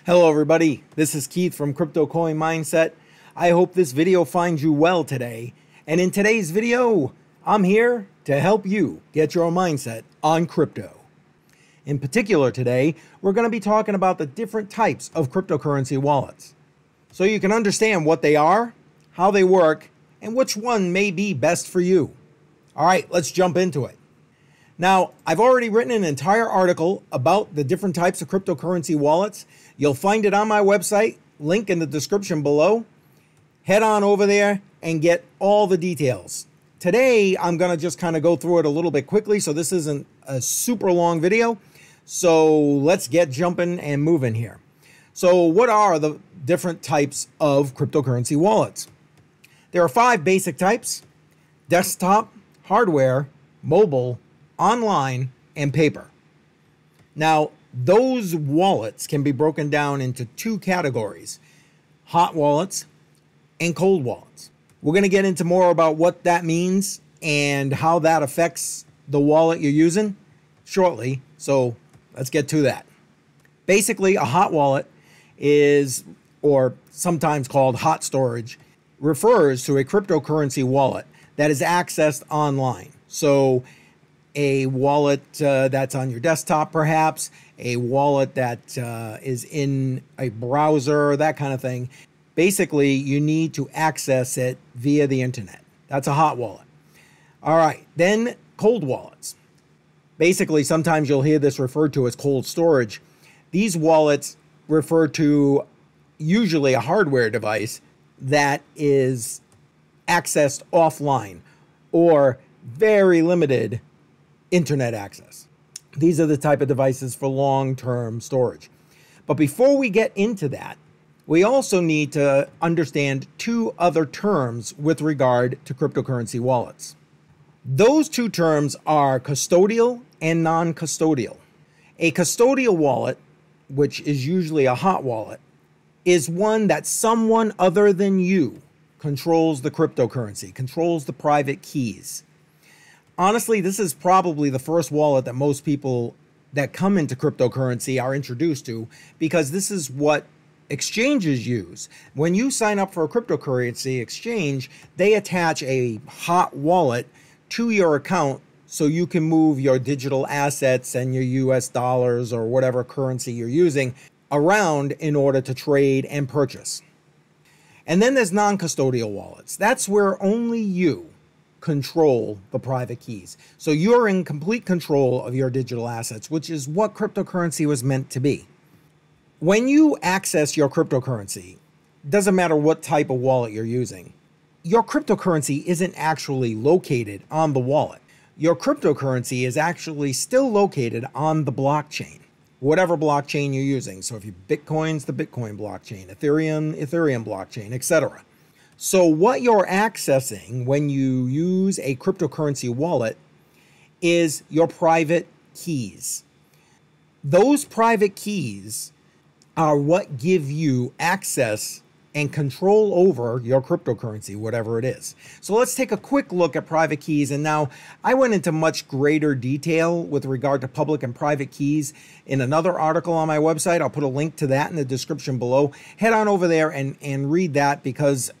Hello everybody, this is Keith from CryptoCoinMindSet. I hope this video finds you well today. And in today's video, I'm here to help you get your mindset on crypto. In particular today, we're going to be talking about the different types of cryptocurrency wallets, so you can understand what they are, how they work, and which one may be best for you. All right, let's jump into it. Now, I've already written an entire article about the different types of cryptocurrency wallets. You'll find it on my website, link in the description below. Head on over there and get all the details. Today, I'm going to just kind of go through it a little bit quickly, so this isn't a super long video. So let's get jumping and moving here. So what are the different types of cryptocurrency wallets? There are 5 basic types: desktop, hardware, mobile, online, and paper. Now, those wallets can be broken down into 2 categories: hot wallets and cold wallets. We're going to get into more about what that means and how that affects the wallet you're using shortly, so let's get to that. Basically, a hot wallet is, or sometimes called hot storage, refers to a cryptocurrency wallet that is accessed online. So a wallet that's on your desktop, perhaps, a wallet that is in a browser, that kind of thing. Basically, you need to access it via the internet. That's a hot wallet. All right, then cold wallets. Basically, sometimes you'll hear this referred to as cold storage. These wallets refer to usually a hardware device that is accessed offline or very limited internet access. These are the type of devices for long-term storage. But before we get into that, we also need to understand 2 other terms with regard to cryptocurrency wallets. Those 2 terms are custodial and non-custodial. A custodial wallet, which is usually a hot wallet, is one that someone other than you controls the cryptocurrency, controls the private keys. Honestly, this is probably the first wallet that most people that come into cryptocurrency are introduced to, because this is what exchanges use. When you sign up for a cryptocurrency exchange, they attach a hot wallet to your account so you can move your digital assets and your US dollars or whatever currency you're using around in order to trade and purchase. And then there's non-custodial wallets. That's where only you control the private keys. So you're in complete control of your digital assets, which is what cryptocurrency was meant to be. When you access your cryptocurrency, doesn't matter what type of wallet you're using, your cryptocurrency isn't actually located on the wallet. Your cryptocurrency is actually still located on the blockchain, whatever blockchain you're using. So if you Bitcoin's the Bitcoin blockchain, Ethereum blockchain, etc. So what you're accessing when you use a cryptocurrency wallet is your private keys. Those private keys are what give you access and control over your cryptocurrency, whatever it is. So let's take a quick look at private keys. And now I went into much greater detail with regard to public and private keys in another article on my website. I'll put a link to that in the description below. Head on over there and read that, because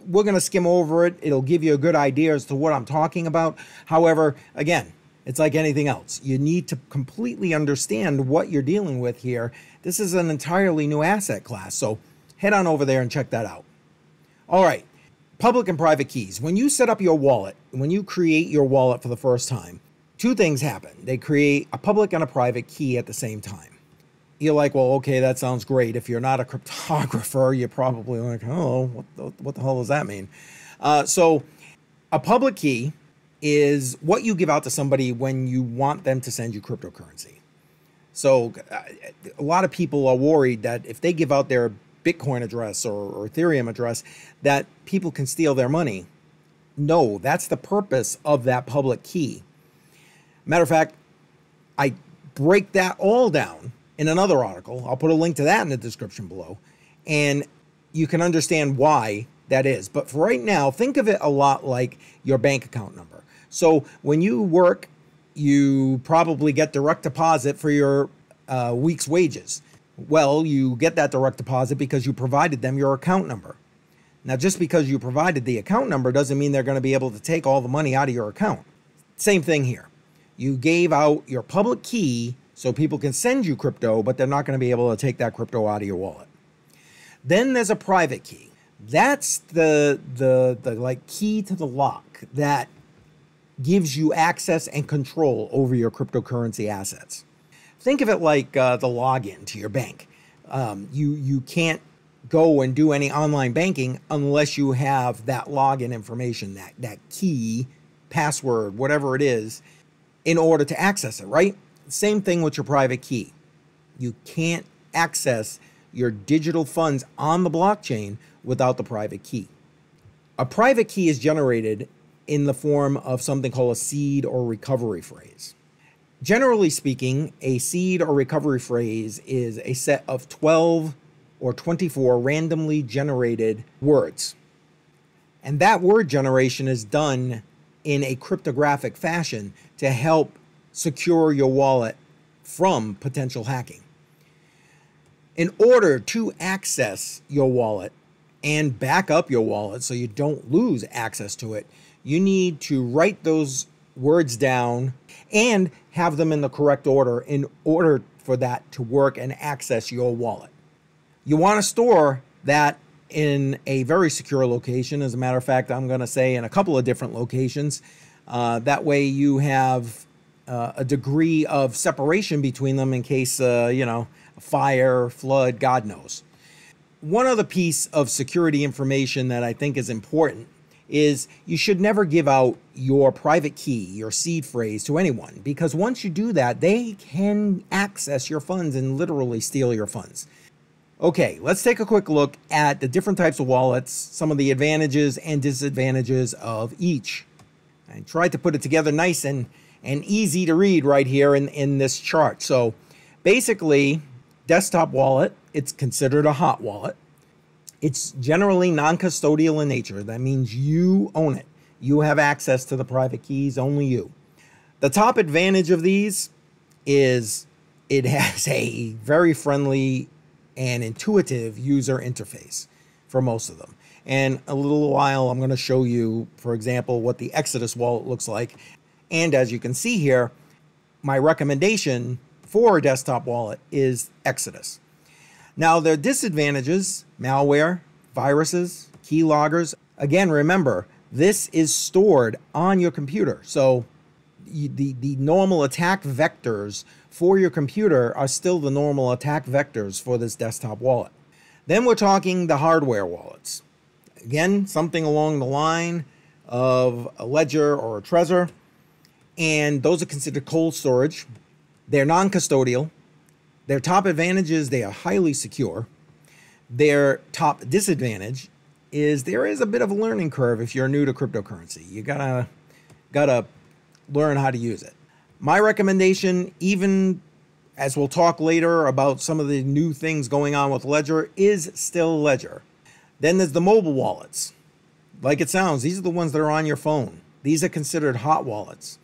we're going to skim over it. It'll give you a good idea as to what I'm talking about. However, again, it's like anything else. You need to completely understand what you're dealing with here. This is an entirely new asset class, so head on over there and check that out. All right, public and private keys. When you set up your wallet, when you create your wallet for the first time, 2 things happen. They create a public and a private key at the same time. You're like, well, okay, that sounds great. If you're not a cryptographer, you're probably like, oh, what the hell does that mean? So a public key is what you give out to somebody when you want them to send you cryptocurrency. So a lot of people are worried that if they give out their Bitcoin address or Ethereum address, that people can steal their money. No, that's the purpose of that public key. Matter of fact, I break that all down in another article. I'll put a link to that in the description below, and you can understand why that is. But for right now, think of it a lot like your bank account number. So when you work, you probably get direct deposit for your week's wages. Well, you get that direct deposit because you provided them your account number. Now, just because you provided the account number doesn't mean they're going to be able to take all the money out of your account. Same thing here. You gave out your public key so people can send you crypto, but they're not going to be able to take that crypto out of your wallet. Then there's a private key. That's the like key to the lock that gives you access and control over your cryptocurrency assets. Think of it like the login to your bank. You can't go and do any online banking unless you have that login information, that key, password, whatever it is, in order to access it, right? Same thing with your private key. You can't access your digital funds on the blockchain without the private key. A private key is generated in the form of something called a seed or recovery phrase. Generally speaking, a seed or recovery phrase is a set of 12 or 24 randomly generated words. And that word generation is done in a cryptographic fashion to help secure your wallet from potential hacking. In order to access your wallet and back up your wallet so you don't lose access to it, you need to write those words down and have them in the correct order in order for that to work and access your wallet. You want to store that in a very secure location. As a matter of fact, I'm going to say in a couple of different locations. That way you have a degree of separation between them in case, a fire, flood, God knows. One other piece of security information that I think is important is you should never give out your private key, your seed phrase, to anyone, because once you do that, they can access your funds and literally steal your funds. Okay, let's take a quick look at the different types of wallets, some of the advantages and disadvantages of each. I tried to put it together nice and easy to read right here in this chart. So basically, desktop wallet, it's considered a hot wallet. It's generally non-custodial in nature. That means you own it. You have access to the private keys, only you. The top advantage of these is it has a very friendly and intuitive user interface for most of them. And a little while, I'm going to show you, for example, what the Exodus wallet looks like. And as you can see here, my recommendation for a desktop wallet is Exodus. Now, the disadvantages, malware, viruses, keyloggers. Again, remember, this is stored on your computer. So the normal attack vectors for your computer are still the normal attack vectors for this desktop wallet. Then we're talking the hardware wallets. Again, something along the line of a Ledger or a Trezor. And those are considered cold storage. They're non-custodial. Their top advantage is they are highly secure. Their top disadvantage is there is a bit of a learning curve if you're new to cryptocurrency. You gotta learn how to use it. My recommendation, even as we'll talk later about some of the new things going on with Ledger, is still Ledger. Then there's the mobile wallets. Like it sounds, these are the ones that are on your phone. These are considered hot wallets.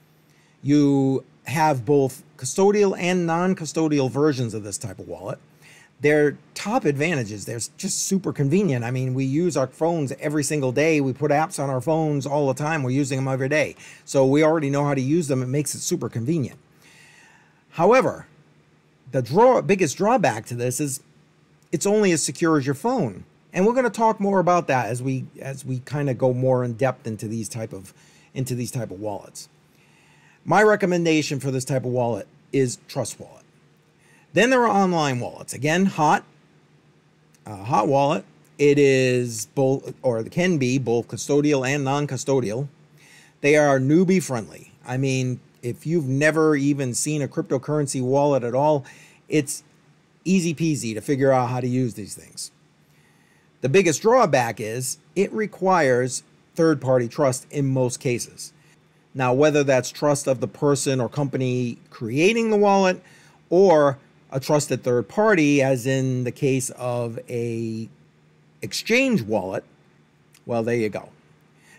You have both custodial and non-custodial versions of this type of wallet. Their top advantages, they're just super convenient. I mean, we use our phones every single day. We put apps on our phones all the time. We're using them every day. So we already know how to use them. It makes it super convenient. However, the biggest drawback to this is it's only as secure as your phone. And we're going to talk more about that as we kind of go more in depth into these type of wallets. My recommendation for this type of wallet is Trust Wallet. Then there are online wallets. Again, hot wallet. It is both, or it can be both custodial and non-custodial. They are newbie friendly. I mean, if you've never even seen a cryptocurrency wallet at all, it's easy peasy to figure out how to use these things. The biggest drawback is it requires third-party trust in most cases. Now, whether that's trust of the person or company creating the wallet or a trusted third party, as in the case of a exchange wallet, well, there you go.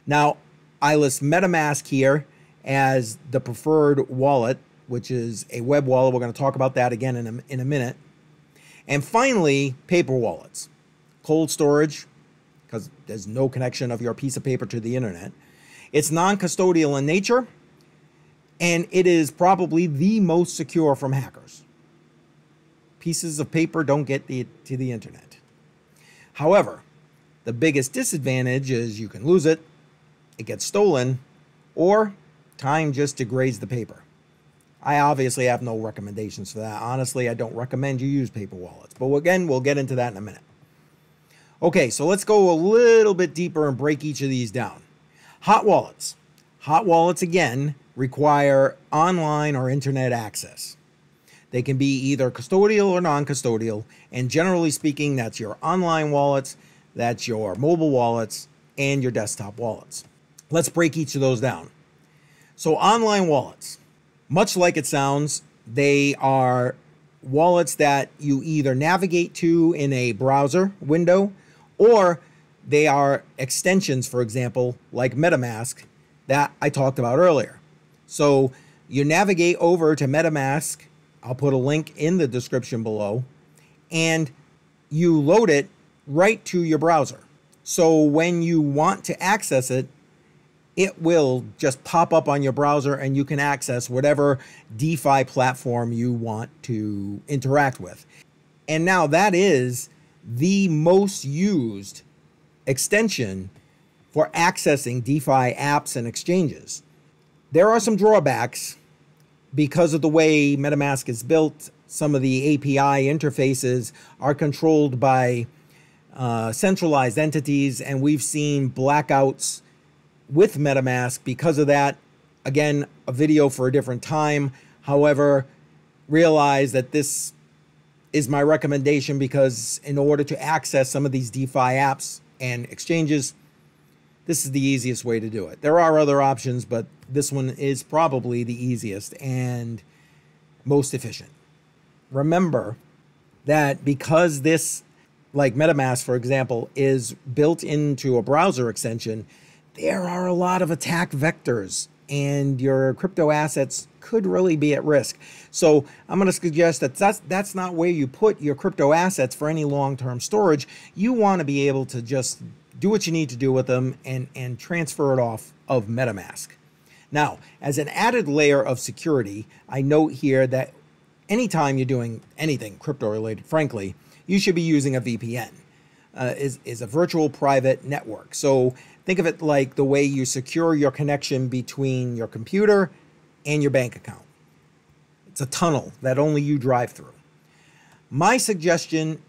Now, I list MetaMask here as the preferred wallet, which is a web wallet. We're going to talk about that again in a minute. And finally, paper wallets. Cold storage, because there's no connection of your piece of paper to the internet. It's non-custodial in nature, and it is probably the most secure from hackers. Pieces of paper don't get to the internet. However, the biggest disadvantage is you can lose it, it gets stolen, or time just degrades the paper. I obviously have no recommendations for that. Honestly, I don't recommend you use paper wallets. But again, we'll get into that in a minute. Okay, so let's go a little bit deeper and break each of these down. Hot wallets. Hot wallets, again, require online or internet access. They can be either custodial or non-custodial, and generally speaking, that's your online wallets, that's your mobile wallets, and your desktop wallets. Let's break each of those down. So online wallets, much like it sounds, they are wallets that you either navigate to in a browser window, or they are extensions, for example, like MetaMask that I talked about earlier. So you navigate over to MetaMask, I'll put a link in the description below, and you load it right to your browser. So when you want to access it, it will just pop up on your browser and you can access whatever DeFi platform you want to interact with. And now that is the most used extension for accessing DeFi apps and exchanges. There are some drawbacks because of the way MetaMask is built. Some of the API interfaces are controlled by centralized entities, and we've seen blackouts with MetaMask because of that. Again, a video for a different time. However, realize that this is my recommendation because in order to access some of these DeFi apps and exchanges, this is the easiest way to do it. There are other options, but this one is probably the easiest and most efficient. Remember that because this, like MetaMask, for example, is built into a browser extension, there are a lot of attack vectors and your crypto assets could really be at risk. So I'm going to suggest that that's not where you put your crypto assets for any long-term storage. You want to be able to just do what you need to do with them and transfer it off of MetaMask. Now, as an added layer of security, I note here that anytime you're doing anything crypto related, frankly, you should be using a VPN. Is a virtual private network. So think of it like the way you secure your connection between your computer and your bank account. It's a tunnel that only you drive through. My suggestion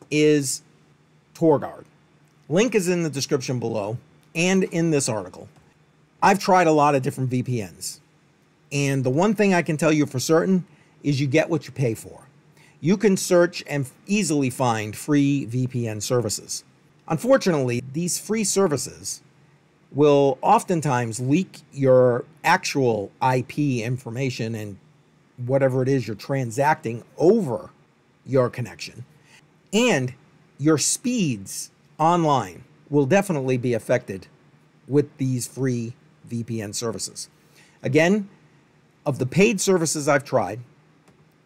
is Torguard. Link is in the description below and in this article. I've tried a lot of different VPNs, and the one thing I can tell you for certain is you get what you pay for. You can search and easily find free VPN services. Unfortunately, these free services will oftentimes leak your actual IP information and whatever it is you're transacting over your connection. And your speeds online will definitely be affected with these free VPN services. Again, of the paid services I've tried,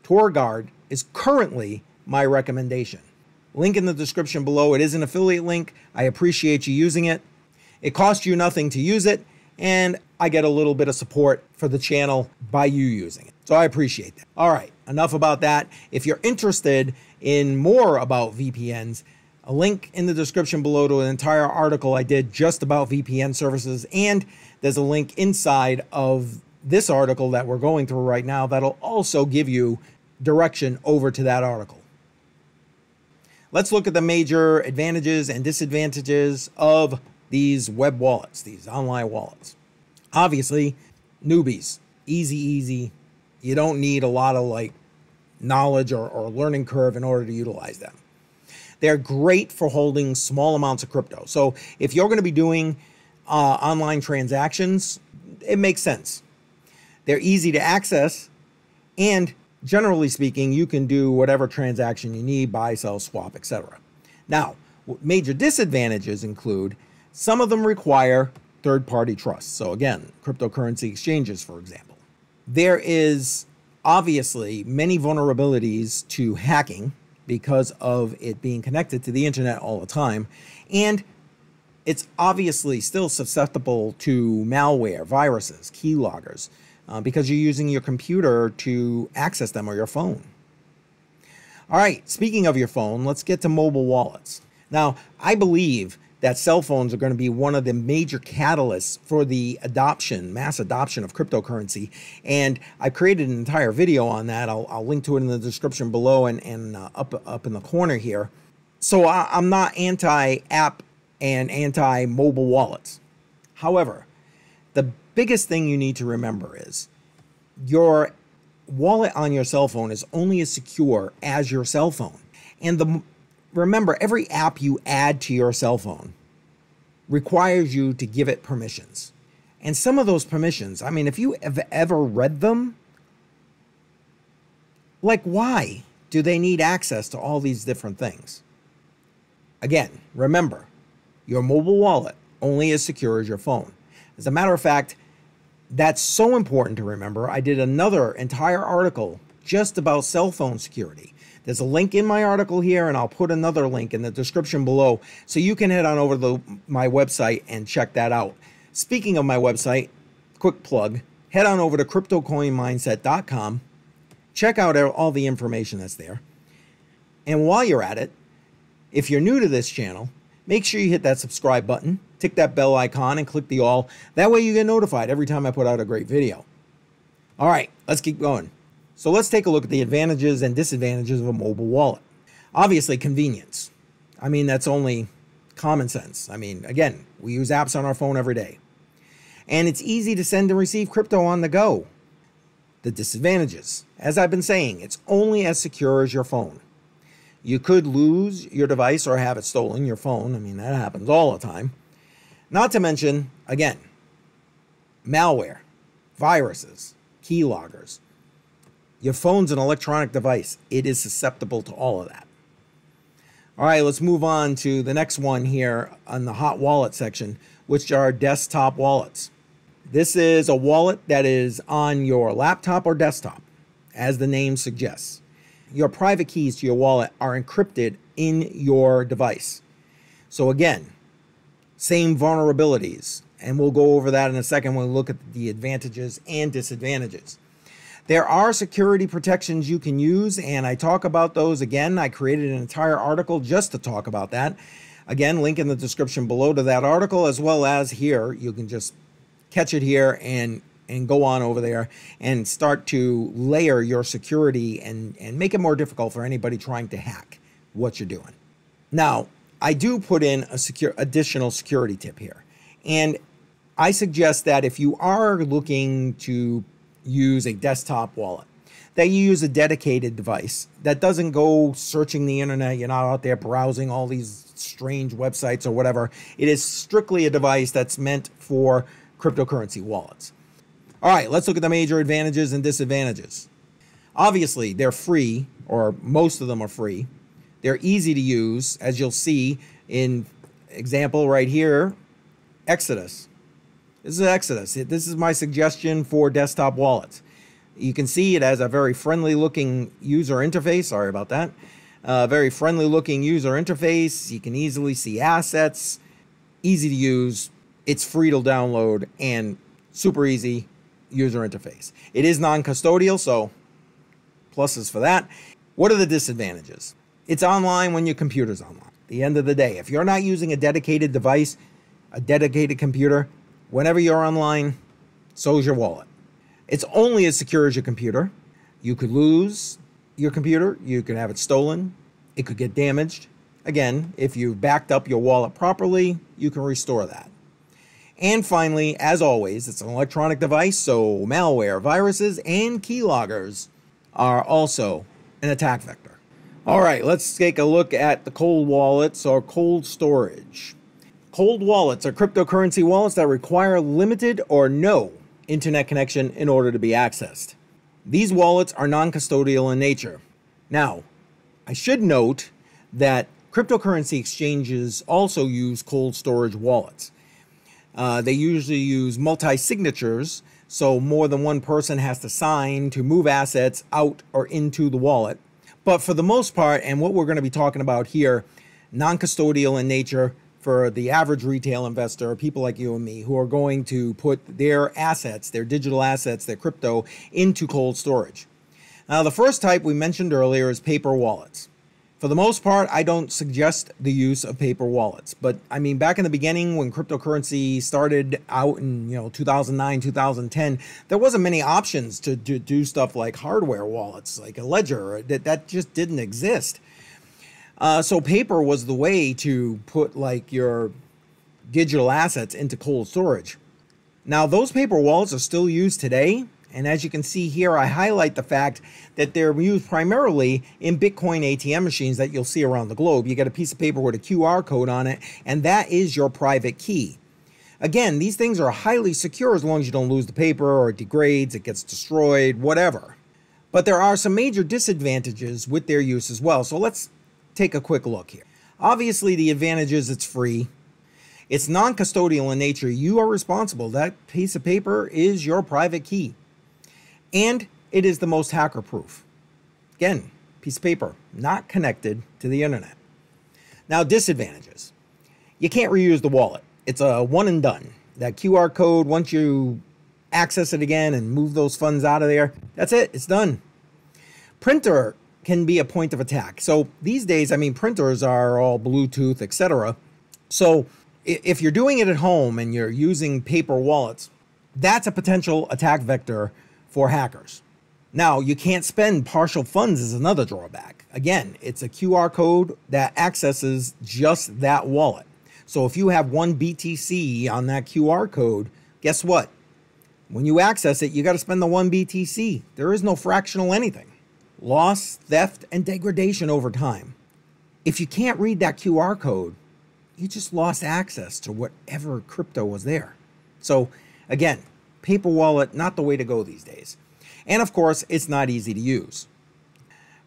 Torguard is currently my recommendation. Link in the description below. It is an affiliate link. I appreciate you using it. It costs you nothing to use it, and I get a little bit of support for the channel by you using it. So I appreciate that. All right, enough about that. If you're interested in more about VPNs, a link in the description below to an entire article I did just about VPN services, and there's a link inside of this article that we're going through right now that'll also give you direction over to that article. Let's look at the major advantages and disadvantages of these web wallets, these online wallets. Obviously, newbies, easy. You don't need a lot of knowledge or learning curve in order to utilize them. They're great for holding small amounts of crypto. So if you're going to be doing online transactions, it makes sense. They're easy to access, and generally speaking, you can do whatever transaction you need, buy, sell, swap, etc. Now, major disadvantages include some of them require third-party trust. So again, cryptocurrency exchanges, for example. There is obviously many vulnerabilities to hacking because of it being connected to the internet all the time. And it's obviously still susceptible to malware, viruses, keyloggers, because you're using your computer to access them or your phone. All right, speaking of your phone, let's get to mobile wallets. Now, I believe that cell phones are going to be one of the major catalysts for the adoption, mass adoption of cryptocurrency. And I created an entire video on that. I'll link to it in the description below and up in the corner here. So I'm not anti-app and anti-mobile wallets. However, the biggest thing you need to remember is your wallet on your cell phone is only as secure as your cell phone. And remember, every app you add to your cell phone requires you to give it permissions. And some of those permissions, I mean, if you have ever read them, like, why do they need access to all these different things? Again, remember, your mobile wallet only as secure as your phone. As a matter of fact, that's so important to remember. I did another entire article just about cell phone security. There's a link in my article here, and I'll put another link in the description below so you can head on over to my website and check that out. Speaking of my website, quick plug, head on over to CryptoCoinMindSet.com. Check out all the information that's there. And while you're at it, if you're new to this channel, make sure you hit that subscribe button, tick that bell icon, and click the all. That way you get notified every time I put out a great video. All right, let's keep going. So let's take a look at the advantages and disadvantages of a mobile wallet. Obviously, convenience. I mean, that's only common sense. I mean, again, we use apps on our phone every day. And it's easy to send and receive crypto on the go. The disadvantages. As I've been saying, it's only as secure as your phone. You could lose your device or have it stolen, your phone. I mean, that happens all the time. Not to mention, again, malware, viruses, keyloggers. Your phone's an electronic device. It is susceptible to all of that. All right, let's move on to the next one here on the hot wallet section, which are desktop wallets. This is a wallet that is on your laptop or desktop, as the name suggests. Your private keys to your wallet are encrypted in your device. So again, same vulnerabilities, and we'll go over that in a second when we look at the advantages and disadvantages. There are security protections you can use, and I talk about those again. I created an entire article just to talk about that. Again, link in the description below to that article, as well as here. You can just catch it here and go on over there and start to layer your security and make it more difficult for anybody trying to hack what you're doing. Now, I do put in a additional security tip here. And I suggest that if you are looking to use a desktop wallet, that you use a dedicated device that doesn't go searching the internet. You're not out there browsing all these strange websites or whatever. It is strictly a device that's meant for cryptocurrency wallets. All right, let's look at the major advantages and disadvantages. Obviously, they're free, or most of them are free. They're easy to use, as you'll see in example right here, Exodus. This is Exodus. This is my suggestion for desktop wallets. You can see it has a very friendly looking user interface. Sorry about that. Very friendly looking user interface. You can easily see assets. Easy to use. It's free to download and super easy user interface. It is non-custodial, so pluses for that. What are the disadvantages? It's online when your computer's online. At the end of the day, if you're not using a dedicated device, a dedicated computer, whenever you're online, so is your wallet. It's only as secure as your computer. You could lose your computer. You could have it stolen. It could get damaged. Again, if you've backed up your wallet properly, you can restore that. And finally, as always, it's an electronic device, so malware, viruses, and keyloggers are also an attack vector. All right, let's take a look at the cold wallets or cold storage. Cold wallets are cryptocurrency wallets that require limited or no internet connection in order to be accessed. These wallets are non-custodial in nature. Now, I should note that cryptocurrency exchanges also use cold storage wallets. They usually use multi-signatures, so more than one person has to sign to move assets out or into the wallet. But for the most part, and what we're going to be talking about here, non-custodial in nature for the average retail investor, people like you and me, who are going to put their assets, their digital assets, their crypto into cold storage. Now, the first type we mentioned earlier is paper wallets. For the most part, I don't suggest the use of paper wallets. But I mean, back in the beginning when cryptocurrency started out in 2009, 2010, there wasn't many options to do stuff like hardware wallets, like a ledger. That just didn't exist. So paper was the way to put like your digital assets into cold storage. Now, those paper wallets are still used today. And as you can see here, I highlight the fact that they're used primarily in Bitcoin ATM machines that you'll see around the globe. You get a piece of paper with a QR code on it, and that is your private key. Again, these things are highly secure as long as you don't lose the paper or it degrades, it gets destroyed, whatever. But there are some major disadvantages with their use as well. So let's take a quick look here. Obviously, the advantage is it's free. It's non-custodial in nature. You are responsible. That piece of paper is your private key. And it is the most hacker-proof. Again, piece of paper, not connected to the internet. Now, disadvantages. You can't reuse the wallet. It's a one and done. That QR code, once you access it again and move those funds out of there, that's it, it's done. Printer can be a point of attack. So these days, I mean, printers are all Bluetooth, etc. So if you're doing it at home and you're using paper wallets, that's a potential attack vector for hackers. Now, you can't spend partial funds is another drawback. Again, it's a QR code that accesses just that wallet. So if you have one BTC on that QR code, guess what? When you access it, you got to spend the one BTC. There is no fractional anything. Loss, theft, and degradation over time. If you can't read that QR code, you just lost access to whatever crypto was there. So again, paper wallet, not the way to go these days. And of course, it's not easy to use.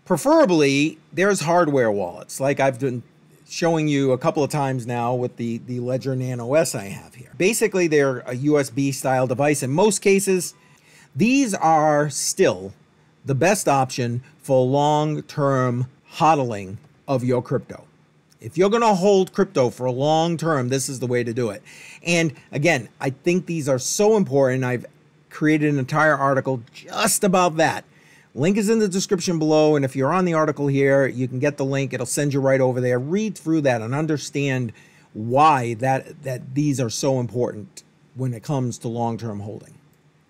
Preferably, there's hardware wallets, like I've been showing you a couple of times now with the Ledger Nano S I have here. Basically, they're a USB style device. In most cases, these are still the best option for long-term hodling of your crypto. If you're going to hold crypto for a long term, this is the way to do it. And again, I think these are so important. I've created an entire article just about that. Link is in the description below. And if you're on the article here, you can get the link. It'll send you right over there. Read through that and understand why that these are so important when it comes to long-term holding.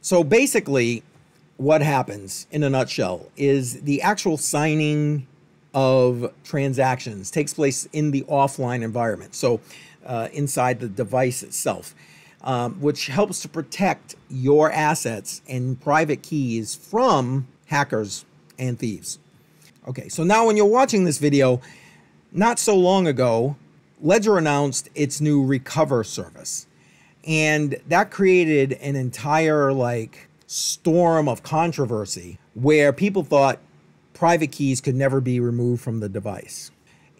So basically, what happens in a nutshell is the actual signing of transactions takes place in the offline environment, so inside the device itself, which helps to protect your assets and private keys from hackers and thieves. Okay, so now when you're watching this video, not so long ago, Ledger announced its new Recover service, and that created an entire storm of controversy where people thought private keys could never be removed from the device.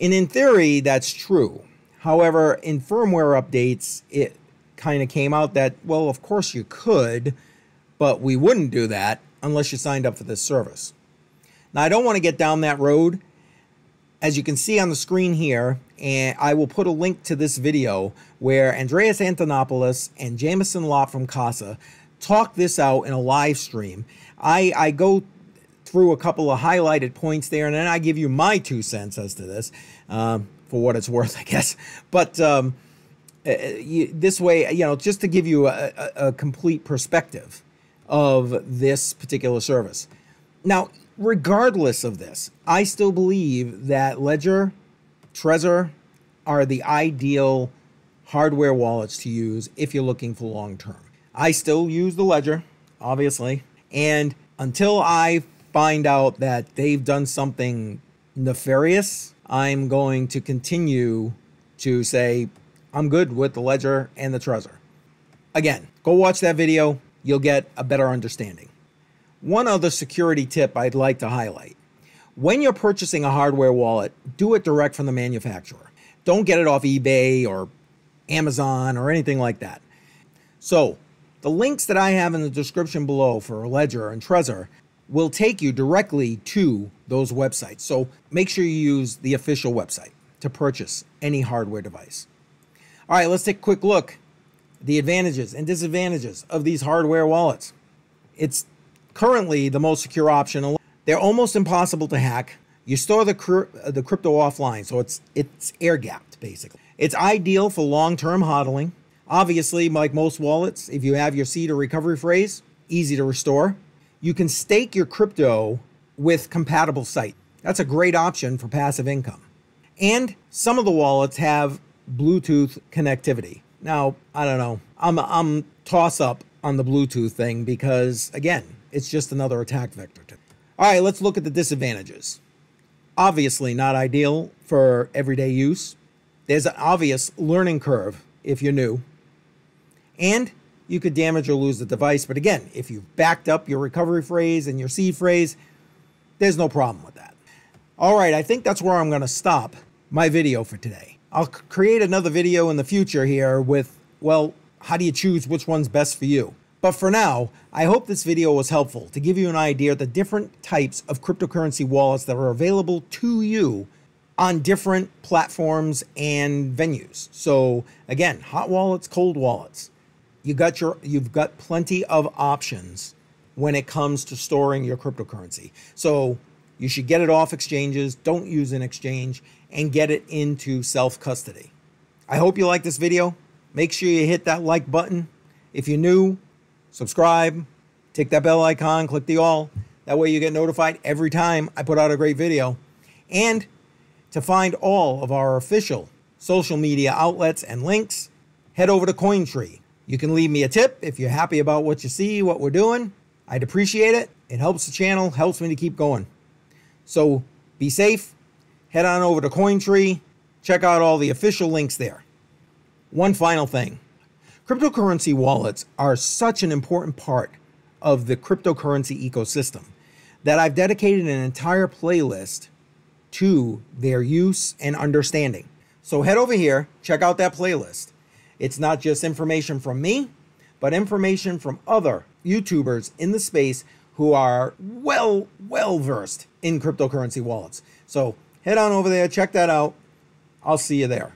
And in theory, that's true. However, in firmware updates, it kind of came out that, well, of course you could, but we wouldn't do that unless you signed up for this service. Now, I don't want to get down that road. As you can see on the screen here, and I will put a link to this video where Andreas Antonopoulos and Jameson Lott from Casa talk this out in a live stream. I go through a couple of highlighted points there, and then I give you my 2 cents as to this, for what it's worth, I guess. But this way, just to give you a complete perspective of this particular service. Now, regardless of this, I still believe that Ledger, Trezor are the ideal hardware wallets to use if you're looking for long term. I still use the Ledger, obviously, and until I find out that they've done something nefarious, I'm going to continue to say I'm good with the Ledger and the Trezor. Again, go watch that video. You'll get a better understanding. One other security tip I'd like to highlight. When you're purchasing a hardware wallet, do it direct from the manufacturer. Don't get it off eBay or Amazon or anything like that. So the links that I have in the description below for Ledger and Trezor will take you directly to those websites. So make sure you use the official website to purchase any hardware device. All right, let's take a quick look at the advantages and disadvantages of these hardware wallets. It's currently the most secure option. They're almost impossible to hack. You store the crypto offline, so it's air-gapped, basically. It's ideal for long-term hodling. Obviously, like most wallets, if you have your seed or recovery phrase, easy to restore. You can stake your crypto with compatible site. That's a great option for passive income. And some of the wallets have Bluetooth connectivity. Now, I don't know. I'm toss up on the Bluetooth thing because, again, it's just another attack vector. All right, let's look at the disadvantages. Obviously not ideal for everyday use. There's an obvious learning curve if you're new. And you could damage or lose the device. But again, if you've backed up your recovery phrase and your seed phrase, there's no problem with that. All right, I think that's where I'm going to stop my video for today. I'll create another video in the future here with, well, how do you choose which one's best for you? But for now, I hope this video was helpful to give you an idea of the different types of cryptocurrency wallets that are available to you on different platforms and venues. So again, hot wallets, cold wallets. You've got plenty of options when it comes to storing your cryptocurrency. So you should get it off exchanges, don't use an exchange, and get it into self-custody. I hope you like this video. Make sure you hit that like button. If you're new, subscribe, tick that bell icon, click the all. That way you get notified every time I put out a great video. And to find all of our official social media outlets and links, head over to Cointree. You can leave me a tip if you're happy about what you see, what we're doing. I'd appreciate it. It helps the channel, helps me to keep going. So be safe. Head on over to Cointree. Check out all the official links there. One final thing. Cryptocurrency wallets are such an important part of the cryptocurrency ecosystem that I've dedicated an entire playlist to their use and understanding. So head over here, check out that playlist. It's not just information from me, but information from other YouTubers in the space who are well versed in cryptocurrency wallets. So head on over there, check that out. I'll see you there.